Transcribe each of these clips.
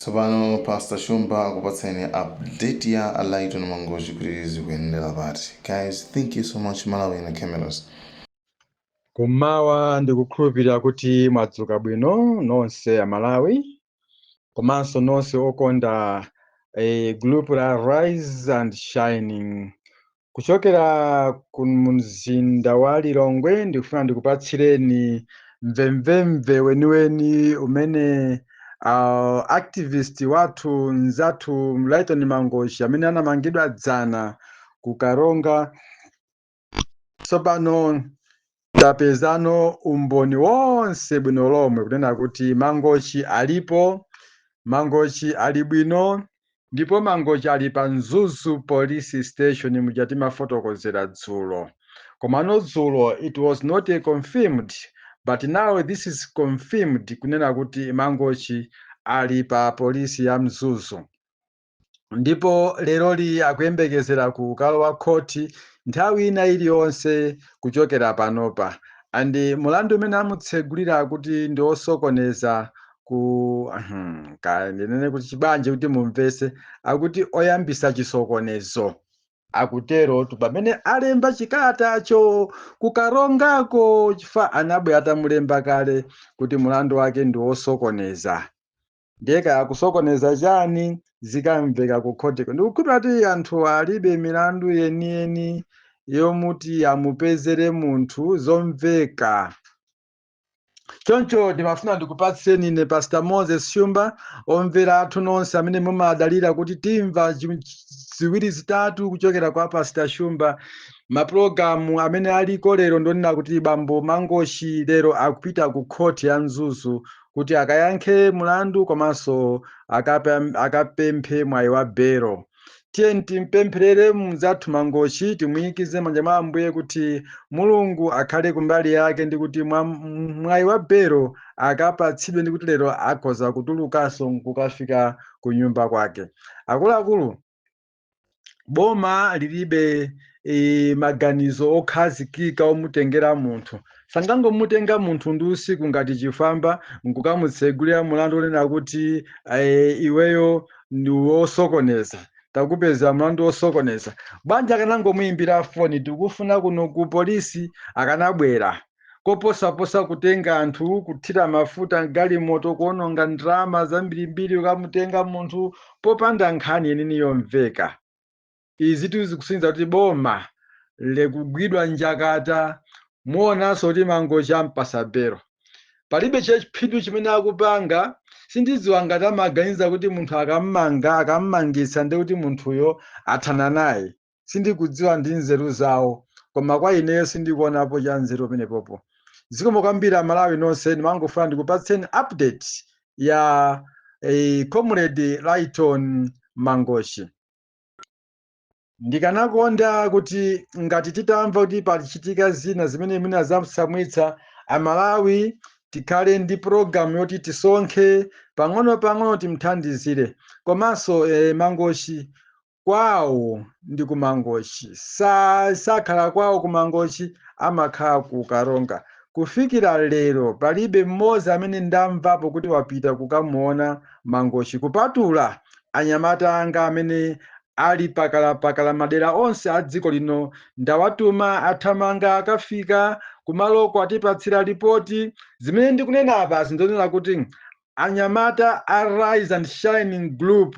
Tsopano Pastor Shumba akupatseni update ya Alaiton Mangochi kuti zikuendera pati. Guys, thank you so much Malawi na cameras. Kumawa ndikukhulupirira kuti mwadzuka bwino nonse Amalawi komanso nonse okonda group la Rise and Shining kuchokera ku mzinda wa Lilongwe. Ndikufuna ndikupatsireni mvemvemve weniweni umene activist wathu nzathu Alaiton Mangochi amene anamangidwa dzana ku Karonga. Tsopano tapezano umboni wonse bwino lomwe kunena kuti Mangochi alipo, Mangochi ali bwino, ndipo Mangochi ali pa Mzuzu police station mujati mafotokozera dzulo. Komano dzulo it was not confirmed, but now this is confirmed kunena kuti Mangochi ali pa polisi ya Mzuzu. Ndipo leroli akuyembekezera ku kalowa khoti nthawi ina iliyonse kuchokera panopa. Andi mulandu umene amutsegulira kuti ndi osokoneza ku ndinene kuti chibanje kuti mumvese akuti oyambisa chisokonezo akutero tu pamene alemba chikalatacho kukarongako chifa anabwe atamulemba kale kuti mulandu wake ndi osokoneza. Ndeka akusokoneza chani zikamveka ku khotiko. Ndikukhulupirira kuti anthu alibe milandu yeniyeni yomuti amupezere munthu zomveka. Choncho ndimafuna ndikupatseni ine Pastor Moses Shumba omvera athu nonse amene mumadalira kuti timva ziwiri zitatu kuchokera kwa Pastor Shumba. Mapulogalamu amene aliko lero ndonena kuti Bambo Mangochi lero akupita ku khoti ya Mzuzu kuti akayankhe mulandu komanso akapemphe mwayi wa belo. Tiye timpempherere mzathu Mangochi timuyikize manja mwa Ambuye kuti Mulungu akhale kumbali yake ndi kuti mwayi wa belo akapatsidwe ndi kuti lero akhoza kutulukanso kukafika ku nyumba kwake. Akuluakulu, boma lilibe maganizo okhazikika omutengera munthu. Sangangomutenga munthu ndi usiku ngati chifamba nkukamutsegulira mulandu onena kuti iweyo ndi wosokoneza, takupeza mulandu wosokoneza. Banja akanangomuyimbira foni tikufuna kuno ku polisi akanabwera. Koposaposa kutenga anthu kuthira mafuta galimoto kuononga ndalama zambirimbiri ukamutenga munthu popanda nkhani yenini yomveka. Izi tizikusinza kuti boma lekugwidwa njakata muonanso kuti Mangochi ampasa belo. Palibe chiphindu chimene akupanga sindidziwa ngati amaganiza kuti munthu akammangitsa ndi kuti munthuyo athana naye. Sindikudziwa ndi nzeru zawo, koma kwa ineyo sindikuonapo cha nzeru penepopo. Zikomo kwambiri Amalawi nonse ndimangofuna ndikupatseni update ya Comrade Alaiton Mangochi. Ndikanakonda kuti ngati titamva kuti palichitika zina zimene mwina zasamwitsa Amalawi tikhale ndi program yoti tisonkhe pang'ono timthandizire. Komanso Mangochi kwawo ndi ku Mangochi. Sakhala kwawo ku Mangochi, amakhala ku Karonga. Kufikira lero palibe mmodzi amene ndamvapo kuti wapita kukamuona Mangochi kupatula anyamata anga amene ali pakala madera onse a dziko lino. Ndawatuma athamanga akafika kumaloko atipatsira ripoti. Zimene ndikunena apa zindonena kuti anyamata a Rise and Shining Group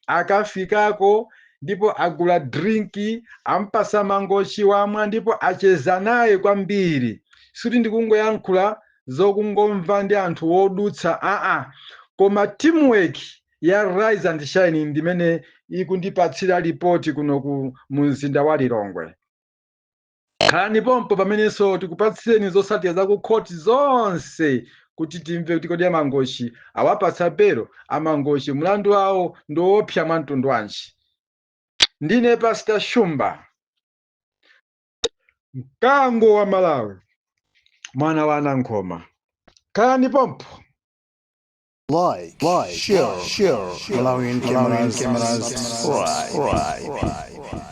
akafikako ndipo agula drinki ampasa Mangochi wamwa ndipo acheza naye kwambiri. Suti ndikungoyankhula zokungomva ndi anthu wodutsa koma teamwork ya Rise and Shining ndimene ikundipatsira ripoti kuno ku mzinda wa Lilongwe. Khalani pompo pamenenso tikupatsireni zotsatira za ku khoti zonse kuti timve kuti kodi Mangochi awapatsa belo. Mangochi mulandu wawo ndi woopsa mwa mtundu wanji. Ndine Pastor Shumba, mkango wa Malawi, mwana wa Anankhoma. Khalani pompo. Like, share, Malawian Cameras, right.